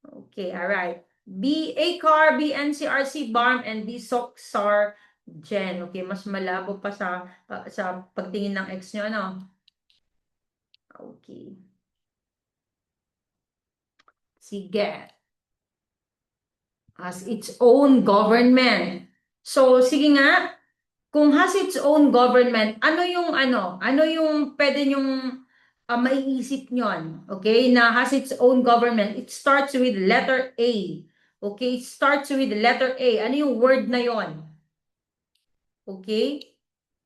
Okay, alright. B, ACAR, B, NCRC, BARM, and D, SOCSAR, Gen. Okay, mas malabo pa sa pagtingin ng X nyo, ano? Okay. Sige. Has its own government. So, sige nga, kung has its own government, ano yung pwede nyong maiisip nyon, okay, na has its own government? It starts with letter A. Okay, it starts with letter A. Ano yung word na yon? Okay?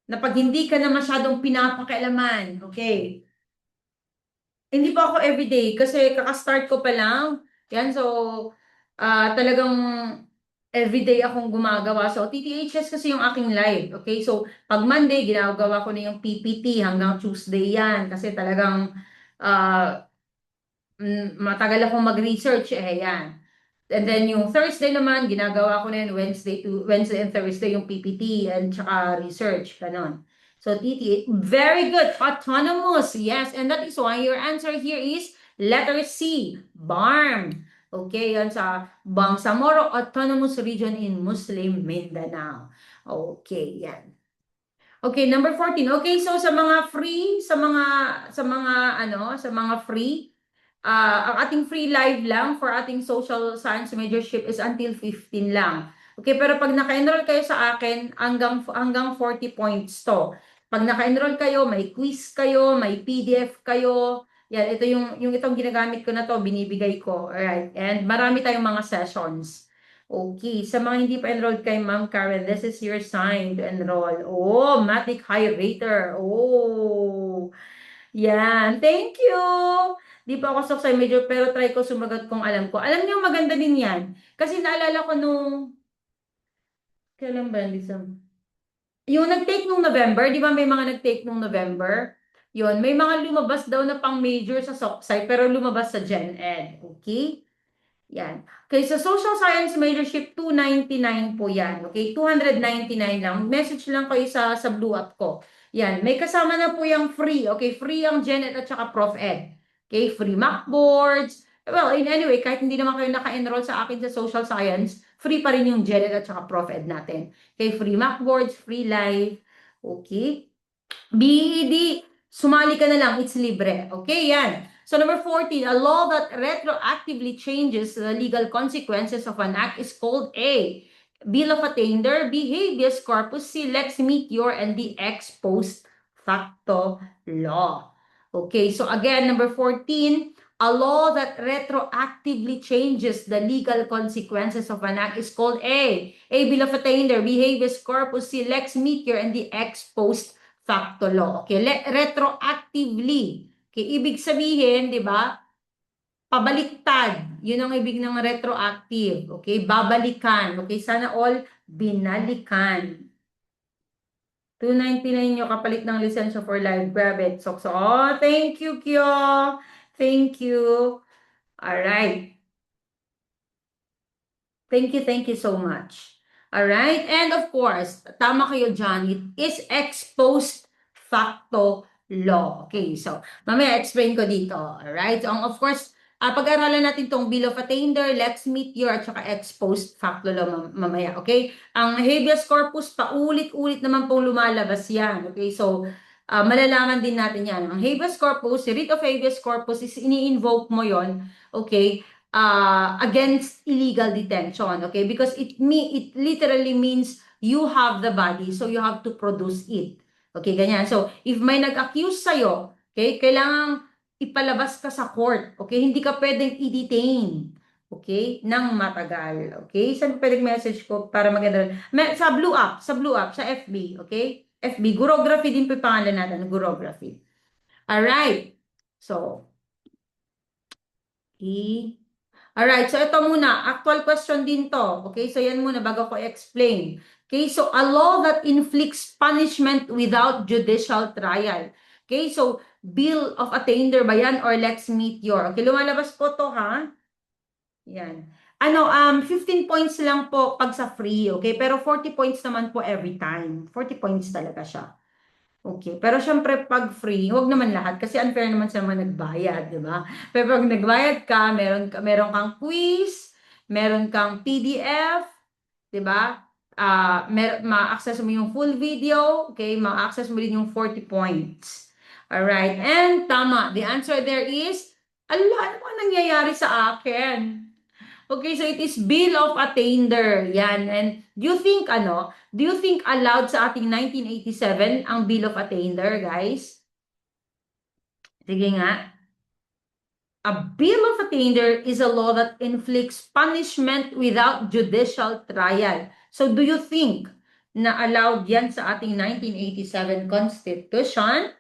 Na pag hindi ka na masyadong pinapakialaman, okay? Hindi pa ako everyday kasi kaka-start ko pa lang. Yan, so talagang everyday akong gumagawa. So, TTHS kasi yung aking live. Okay? So, pag Monday, ginagawa ko na yung PPT hanggang Tuesday yan. Kasi talagang matagal akong mag-research. Yan. And then yung Thursday naman, ginagawa ko na yun Wednesday and Thursday yung PPT and tsaka research. Ganon. So, very good. Autonomous. Yes. And that is why your answer here is letter C, BARM. Okay, yan sa Bangsamoro Autonomous Region in Muslim Mindanao. Okay, yan. Okay, number 14. Okay, so sa mga free, sa mga free, ang ating free live lang for ating social science majorship is until 15 lang. Okay, pero pag naka-enroll kayo sa akin, hanggang 40 points to. Pag naka-enroll kayo, may quiz kayo, may PDF kayo. Yan, ito yung itong ginagamit ko na to, binibigay ko. Alright, and marami tayong mga sessions. Okay, sa mga hindi pa enrolled kay Ma'am Karen, this is your sign to enroll. Oh, Matic High Rater. Oh, yan. Thank you. Di pa ako sa major, pero try ko sumagot kung alam ko. Alam niyo, maganda din yan. Kasi naalala ko nung, kailan ba, Lisa? Yung nag-take nung November, di ba may mga nag-take nung November? Yun, may mga lumabas daw na pang major sa SOCSI pero lumabas sa Gen Ed. Okay? Yan. Okay, sa social science majorship, 299 po yan. Okay, 299 lang. Message lang kayo sa Blue App ko. Yan, may kasama na po yung free. Okay, free ang Gen Ed at saka Prof Ed. Okay, free mock boards. Well, in anyway, kahit hindi naman kayo naka-enroll sa akin sa social science, free pa rin yung Gen Ed at saka Prof Ed natin. Okay, free mock boards, free live. Okay. BED, sumali ka na lang, it's libre. Okay, yan. So number 14, a law that retroactively changes the legal consequences of an act is called a Bill of Attainder, B, habeas corpus, C, lex meteor, and the ex post facto law. Okay, so again, number 14, a law that retroactively changes the legal consequences of an act is called a Bill of Attainder, B, habeas corpus, C, lex meteor, and the ex post facto law. Okay, retroactively. Okay, ibig sabihin, 'di ba? Pabaliktad. 'Yun ang ibig ng retroactive. Okay, babalikan. Okay, sana all binalikan. 299 yung kapalit ng lisensya for live. Grab it. So, oh, thank you, Kyo. Thank you. All right. Thank you so much. Alright? And of course, tama kayo dyan, it is ex post facto law. Okay, so, mamaya explain ko dito. Alright? So, of course, pag-aralan natin tong Bill of Attainder, lex meteor, at saka ex post facto law mamaya. Okay? Ang habeas corpus, paulit-ulit naman pong lumalabas yan. Okay, so, malalaman din natin yan. Ang habeas corpus, si writ of habeas corpus is ini-invoke mo yon. Okay? Against illegal detention, okay? Because it literally means you have the body, so you have to produce it. Okay, ganyan. So, if may nag-accuse sa'yo, okay, kailangang ipalabas ka sa court, okay? Hindi ka pwedeng i-detain, okay, nang matagal, okay? Saan pwedeng message ko para maganda? Sa Blue App, sa FB, okay? FB, Gurography din po yung pangalan natin, Gurography. Alright. So, Alright, so ito muna, actual question din to. Okay, so yan muna bago ko explain. Okay, so a law that inflicts punishment without judicial trial. Okay, so Bill of Attainder ba yan or lex meteor? Okay, lumalabas po to ha. Yan. 15 points lang po pag sa free, okay? Pero 40 points naman po every time. 40 points talaga siya. Okay, pero syempre pag free, wag naman lahat kasi unfair naman sa mga nagbayad, di ba? Pero pag nagbayad ka, meron kang quiz, meron kang PDF, di ba? Ma-access mo yung full video, okay? Ma-access mo din yung 40 points. All right, and tama, the answer there is, ano ba nangyayari sa akin? Okay, so it is Bill of Attainder. Yan. And do you think allowed sa ating 1987 ang Bill of Attainder, guys? Sige nga. A Bill of Attainder is a law that inflicts punishment without judicial trial. So do you think na allowed yan sa ating 1987 Constitution?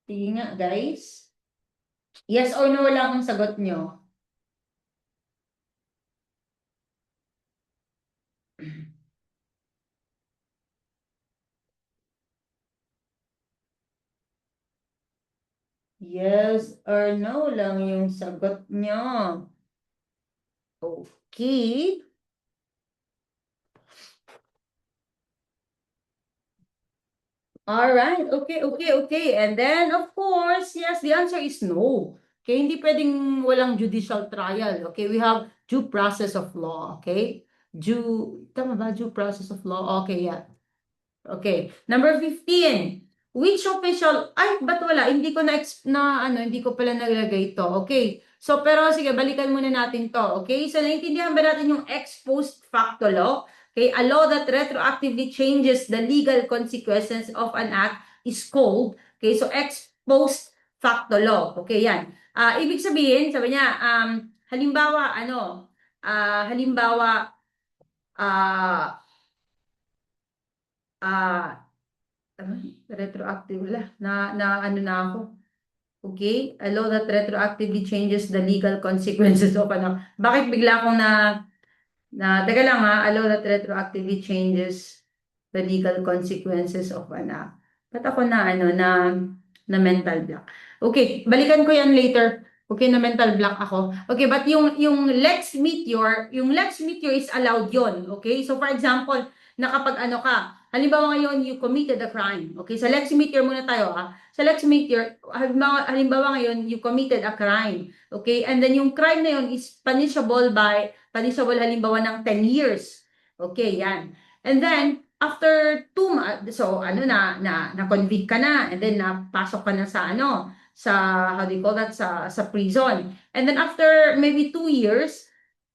Sige nga, guys. Yes or no lang ang sagot nyo. Yes or no lang yung sagot nyo. Okay. Alright, okay. And then, of course, yes, the answer is no. Okay, hindi pwedeng walang judicial trial. Okay, we have due process of law. Okay? Tama ba? Due process of law? Okay, yeah. Okay. Number 15. Which official, ba't wala? Hindi ko hindi ko pala naglagay ito. Okay. So, pero sige, balikan muna natin to. Okay? So, naintindihan ba natin yung ex post facto law? Okay, a law that retroactively changes the legal consequences of an act is called, okay, so ex post facto law. Okay, yan. Ibig sabihin, sabi niya, halimbawa, halimbawa, retroactive na ako. Okay? A law that retroactively changes the legal consequences of Bakit bigla akong teka lang ha, a law that retroactively changes the legal consequences of an act. Ba't ako na ano na mental block? Okay, balikan ko yan later. Okay, na mental block ako. Okay, but yung Lex Meteor is allowed yon. Okay? So for example, nakapag ano ka, halimbawa ngayon you committed a crime. Okay, sa Lex Meteor muna tayo ha. Sa Lex Meteor, halimbawa ngayon you committed a crime. Okay? And then yung crime na yun is punishable halimbawa ng 10 years. Okay, yan. And then after 2 months, so ano na-convict ka na, and then napasok ka na sa ano, sa, how do you call that, sa prison. And then after maybe 2 years,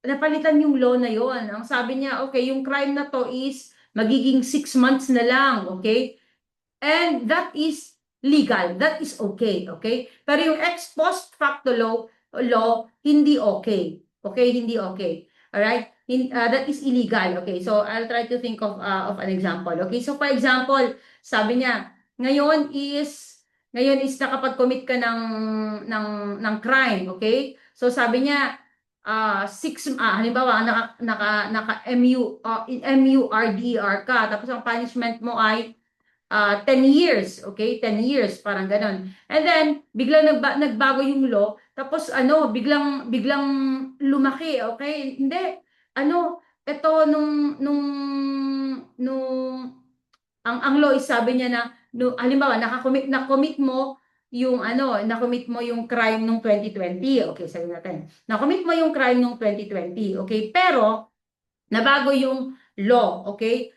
napalitan yung law na yon. Ang sabi niya, okay, yung crime na to is magiging 6 months na lang, okay? And that is legal. That is okay, okay? Pero yung ex post facto law hindi okay. Okay, hindi okay. All right? That is illegal. Okay, so I'll try to think of an example. Okay, so for example, sabi niya, ngayon is nakapag-commit ka ng crime, okay? So sabi niya, halimbawa, naka MURDR ka, tapos ang punishment mo ay 10 years, okay? 10 years, parang ganon. And then, biglang nagbago yung law, tapos ano, biglang lumaki, okay? Hindi, ano, ito nung ang law is sabi niya na halimbawa na-commit mo yung ano, na-commit mo yung crime nung 2020. Okay, sabi natin. Na-commit mo yung crime nung 2020. Okay, pero nabago yung law, okay?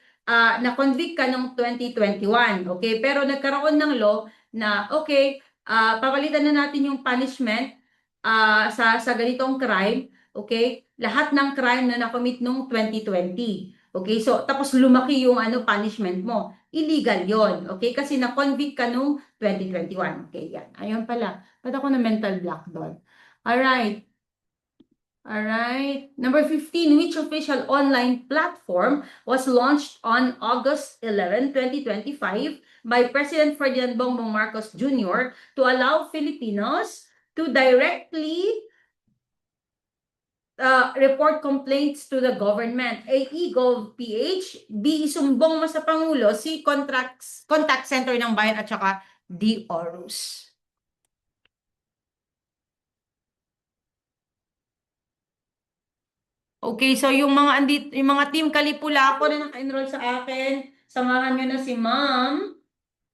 Na-convict ka nung 2021, okay? Pero nagkaroon ng law na, okay, papalitan na natin yung punishment sa ganitong crime, okay? Lahat ng crime na na-commit nung 2020. Okay, so tapos lumaki yung ano punishment mo. Illegal 'yon. Okay? Kasi na-convict ka nung 2021. Okay, yan. Ayun pala. Ba't ako na mental block doon? All right. All right. Number 15, which official online platform was launched on August 11, 2025 by President Ferdinand Bongbong Marcos Jr. to allow Filipinos to directly report complaints to the government. A, eGov.ph, B, isumbong mo sa Pangulo, C, contact center ng bayan at saka D, ORUS. Okay, so yung mga team Kalipula-ko na naka-enroll sa akin, samahan nyo na si Ma'am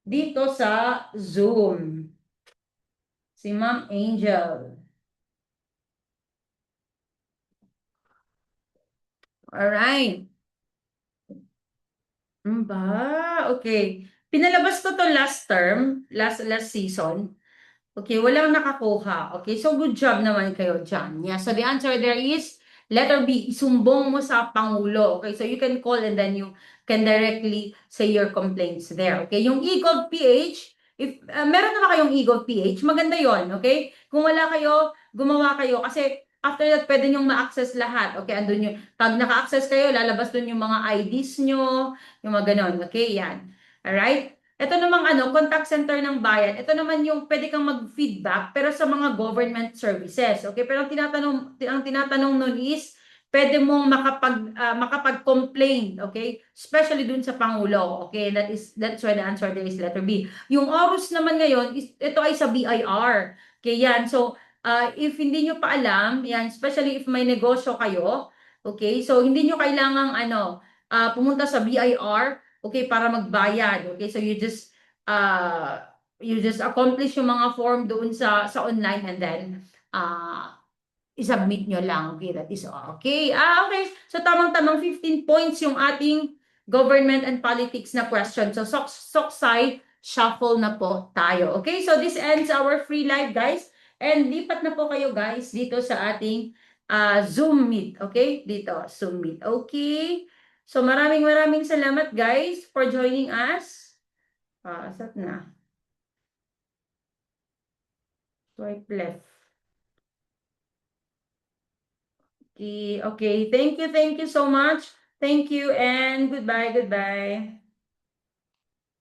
dito sa Zoom. Si Ma'am Angel. Alright. Ba? Okay. Pinalabas ko to last term, last season. Okay, walang nakakuha. Okay, so good job naman kayo dyan. Yeah, so the answer there is letter B, isumbong mo sa Pangulo. Okay, so you can call and then you can directly say your complaints there. Okay, yung eGov.ph, if meron na ba kayong eGov.ph, maganda yon. Okay, kung wala kayo, gumawa kayo kasi after that, pwede nyong ma-access lahat. Okay, andun yung, pag naka-access kayo, lalabas dun yung mga IDs nyo, yung mga ganon. Okay, yan. Alright? Ito namang ano, contact center ng bayan. Ito naman yung pwede kang mag-feedback pero sa mga government services. Okay? Pero ang tinatanong nun is pwede mong makapag-complain, okay? Especially dun sa Pangulo. Okay? That's why the answer there is letter B. Yung ORUS naman ngayon, ito ay sa BIR. Okay, yan. So, if hindi nyo pa alam, yan, especially if may negosyo kayo, okay? So, hindi nyo kailangang pumunta sa BIR, okay, para magbayad. Okay, so you just accomplish yung mga form doon sa online and then i-submit nyo lang. Okay, that is all. Okay, okay. So tamang-tamang 15 points yung ating government and politics na question. So soksay, shuffle na po tayo. Okay, so this ends our free live, guys. And lipat na po kayo, guys, dito sa ating Zoom Meet. Okay, dito, Zoom Meet. Okay. So maraming salamat, guys, for joining us. Asat na. Swipe left. Okay, okay. Thank you so much. Thank you and goodbye.